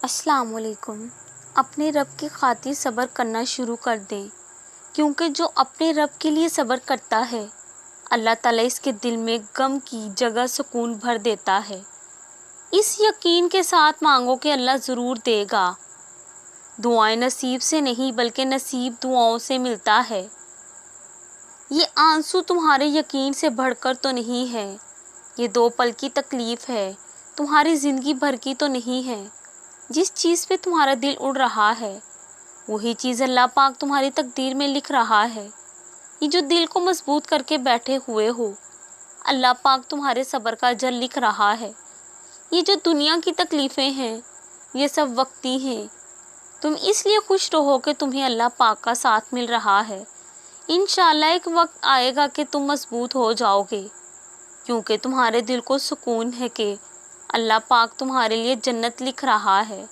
السلام علیکم۔ اپنے رب کی خاطر صبر کرنا شروع کر دیں، کیونکہ جو اپنے رب کے لیے صبر کرتا ہے اللہ تعالیٰ اس کے دل میں غم کی جگہ سکون بھر دیتا ہے۔ اس یقین کے ساتھ مانگو کہ اللہ ضرور دے گا۔ دعائیں نصیب سے نہیں بلکہ نصیب دعاؤں سے ملتا ہے۔ یہ آنسو تمہارے یقین سے بڑھ کر تو نہیں ہے، یہ 2 پل کی تکلیف ہے، تمہاری زندگی بھر کی تو نہیں ہے۔ جس چیز پہ تمہارا دل اڑ رہا ہے وہی چیز اللہ پاک تمہاری تقدیر میں لکھ رہا ہے۔ یہ جو دل کو مضبوط کر کے بیٹھے ہوئے ہو اللہ پاک تمہارے صبر کا اجر لکھ رہا ہے۔ یہ جو دنیا کی تکلیفیں ہیں یہ سب وقتی ہیں، تم اس لیے خوش رہو کہ تمہیں اللہ پاک کا ساتھ مل رہا ہے۔ انشاءاللہ ایک وقت آئے گا کہ تم مضبوط ہو جاؤ گے، کیونکہ تمہارے دل کو سکون ہے کہ اللہ پاک تمہارے لیے جنت لکھ رہا ہے۔